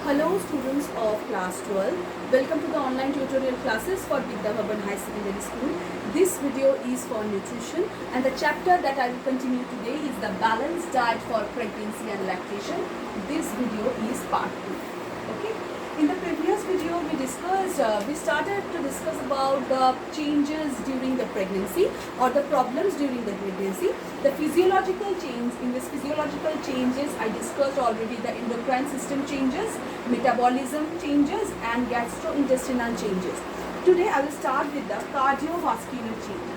Hello students of class 12. Welcome to the online tutorial classes for Vidya Bhavan High Secondary School. This video is for nutrition and the chapter that I will continue today is the balanced diet for pregnancy and lactation. This video is part 2. Okay. In the previous video we started to discuss about the changes during the pregnancy or the problems during the pregnancy. The physiological change, in this physiological changes I discussed already the endocrine system changes, metabolism changes and gastrointestinal changes. Today I will start with the cardiovascular changes.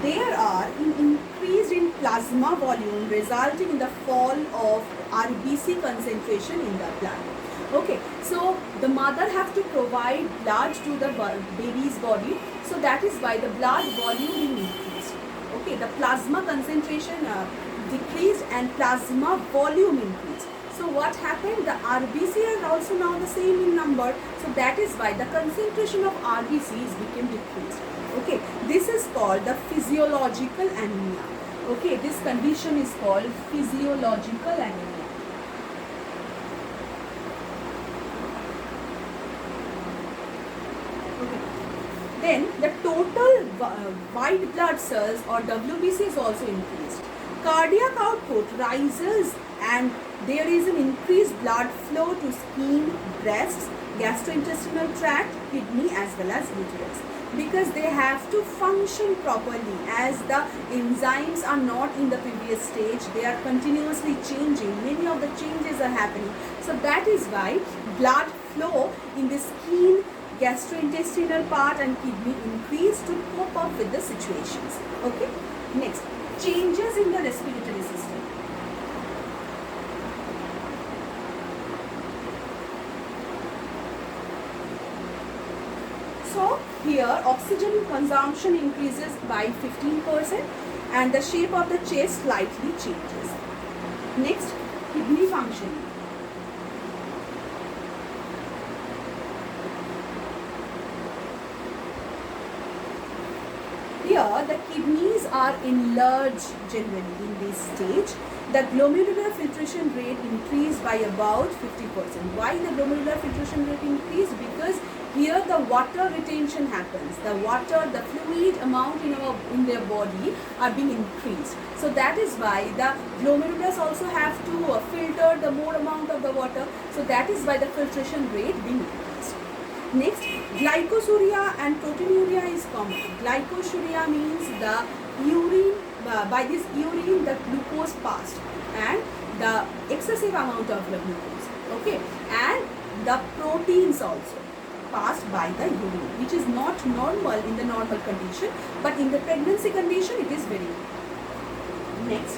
There are an increase in plasma volume resulting in the fall of RBC concentration in the blood. Okay, so the mother have to provide blood to the baby's body, so that is why the blood volume increased. Okay, the plasma concentration decreased and plasma volume increased. So what happened? The RBC are also now the same in number, so that is why the concentration of RBCs became decreased. Okay, this is called the physiological anemia. Okay, this condition is called physiological anemia. Okay. Then the total white blood cells or WBC is also increased. Cardiac output rises and there is an increased blood flow to skin, breasts, gastrointestinal tract, kidney as well as uterus, because they have to function properly. As the enzymes are not in the previous stage, they are continuously changing. Many of the changes are happening. So that is why blood flow in the skin, gastrointestinal part and kidney increase to cope up with the situations. Okay. Next, changes in the respiratory system. So here oxygen consumption increases by 15% and the shape of the chest slightly changes. Next, kidney function. Here the kidneys are enlarged generally in this stage. The glomerular filtration rate increased by about 50%. Why the glomerular filtration rate increased? Because here the water retention happens. The water, the fluid amount in their body are being increased. So that is why the glomerulus also have to filter the more amount of the water. So that is why the filtration rate being increased. Next, glycosuria and proteinuria is common. Glycosuria means the urine, by this urine the glucose passed and the excessive amount of the glucose. Okay, and the proteins also passed by the urine, which is not normal in the normal condition, but in the pregnancy condition it is very good. Next,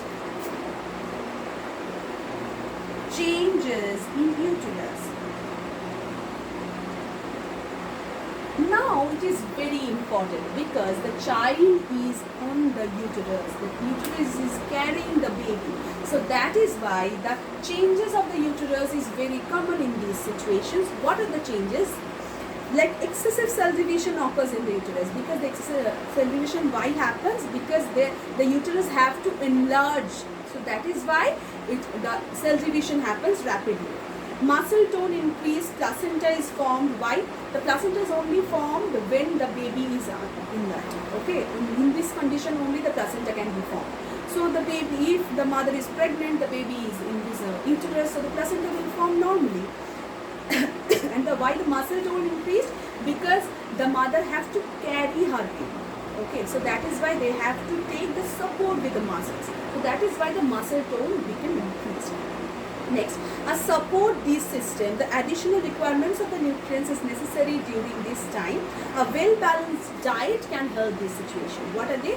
changes in uterus. Now it is very important because the child is on the uterus. The uterus is carrying the baby. So that is why the changes of the uterus is very common in these situations. What are the changes? Like excessive cell division occurs in the uterus. Because the excessive cell division, why happens? Because the uterus have to enlarge. So that is why the cell division happens rapidly. Muscle tone increase, placenta is formed. Why? The placenta is only formed when the baby is inert. Okay, in this condition only the placenta can be formed. So the baby, if the mother is pregnant, the baby is in this uterus, so the placenta will form normally. And why the muscle tone increased? Because the mother has to carry her baby. Okay, so that is why they have to take the support with the muscles. So that is why the muscle tone became increased. Next, support this system, the additional requirements of the nutrients is necessary during this time. A well-balanced diet can help this situation. What are they?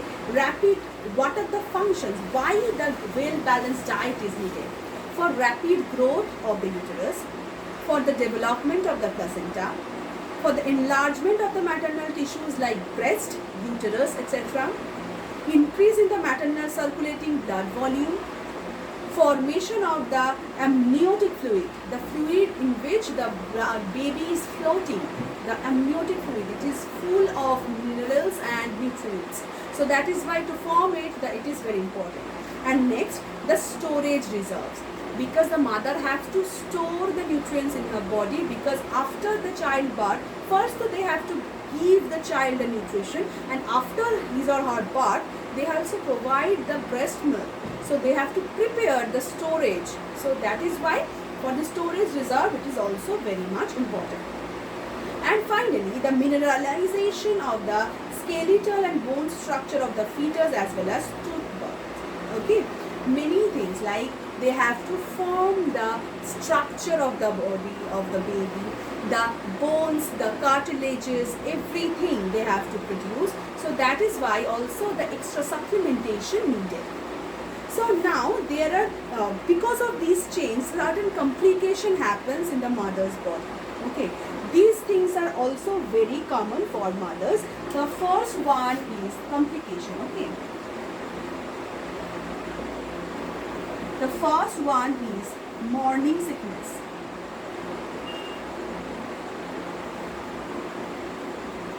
What are the functions? Why the well-balanced diet is needed? For rapid growth of the uterus, for the development of the placenta, for the enlargement of the maternal tissues like breast, uterus, etc. Increase in the maternal circulating blood volume, formation of the amniotic fluid, the fluid in which the baby is floating, the amniotic fluid, it is full of minerals and nutrients. So that is why to form it, it is very important. And next, the storage reserves. Because the mother has to store the nutrients in her body, because after the childbirth, first they have to give the child the nutrition, and after his or her birth, they also provide the breast milk. So they have to prepare the storage. So that is why for the storage reserve, it is also very much important. And finally, the mineralization of the skeletal and bone structure of the fetus as well as tooth birth. Okay, many things like they have to form the structure of the body of the baby, the bones, the cartilages, everything they have to produce. So that is why also the extra supplementation needed. So now there are, because of these changes, certain complication happens in the mother's body. Okay, these things are also very common for mothers. The first one is complication. Okay, the first one is morning sickness.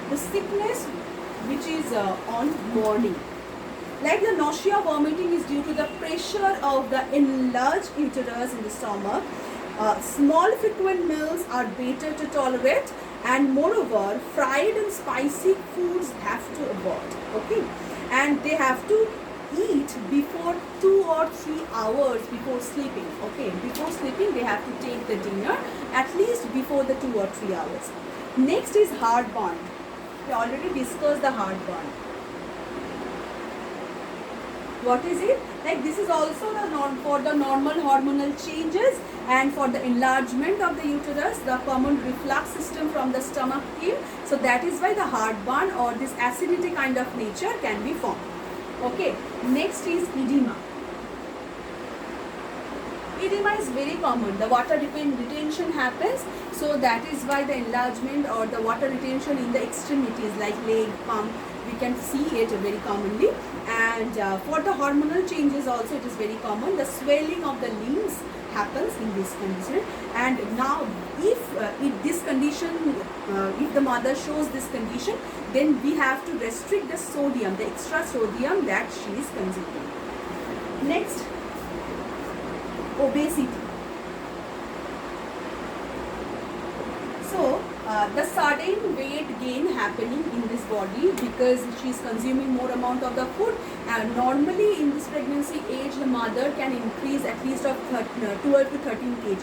The sickness which is on morning, like the nausea, vomiting, is due to the pressure of the enlarged uterus in the stomach. Small frequent meals are better to tolerate, and moreover fried and spicy foods have to avoid. Okay, and they have to eat before 2 or 3 hours before sleeping. Okay, before sleeping they have to take the dinner at least before the 2 or 3 hours. Next is heartburn. We already discussed the heartburn. What is it? Like this is also the for the normal hormonal changes and for the enlargement of the uterus, the common reflux system from the stomach came. So that is why the heartburn or this acidity kind of nature can be formed. Okay, next is edema. Edema is very common. The water retention happens, so that is why the enlargement or the water retention in the extremities like leg, palm, we can see it very commonly. And for the hormonal changes also it is very common. The swelling of the limbs happens in this condition. And now if this condition, if the mother shows this condition, then we have to restrict the sodium, the extra sodium that she is consuming. Next, obesity. So the sudden weight gain happening in this body because she is consuming more amount of the food, and normally in this pregnancy age the mother can increase at least of 12 to 13 kg.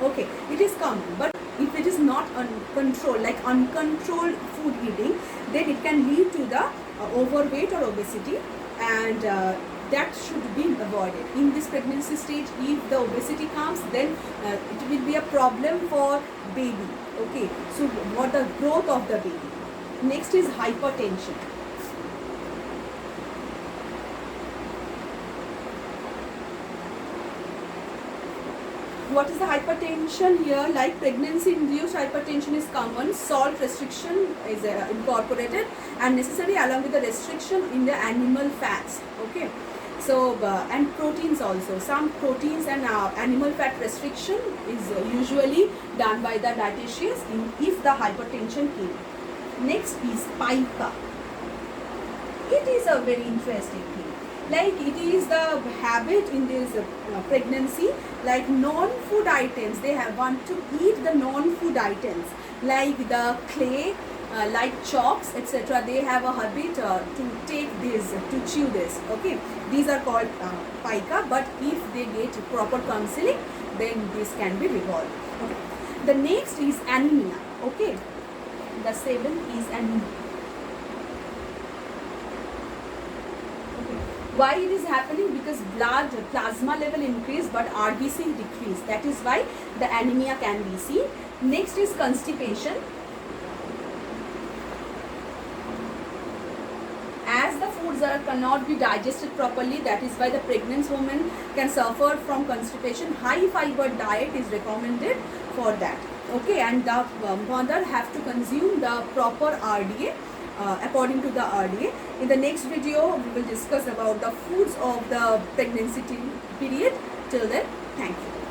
Okay, it is common, but if it is not uncontrolled, like uncontrolled food eating, then it can lead to the overweight or obesity, and that should be avoided. In this pregnancy stage, if the obesity comes, then it will be a problem for baby. Okay, so what the growth of the baby. Next is hypertension. What is the hypertension here? Like pregnancy induced hypertension is common. Salt restriction is incorporated and necessary along with the restriction in the animal fats. Okay, so and proteins also. Some proteins and animal fat restriction is usually done by the dietitians if the hypertension came. Next is pica. It is a very interesting thing. Like it is the habit in this pregnancy, like non-food items, they want to eat the non-food items like the clay, like chalks, etc. They have a habit to take this, to chew this. Okay, these are called pica, but if they get proper counseling, then this can be resolved. Okay. The next is anemia. Okay, the 7th is anemia. Why it is happening? Because blood plasma level increase but RBC decrease. That is why the anemia can be seen. Next is constipation. As the foods cannot be digested properly, that is why the pregnant woman can suffer from constipation. High fiber diet is recommended for that. Okay, and the mother have to consume the proper RDA. According to the RDA. In the next video, we will discuss about the foods of the pregnancy period. Till then, thank you.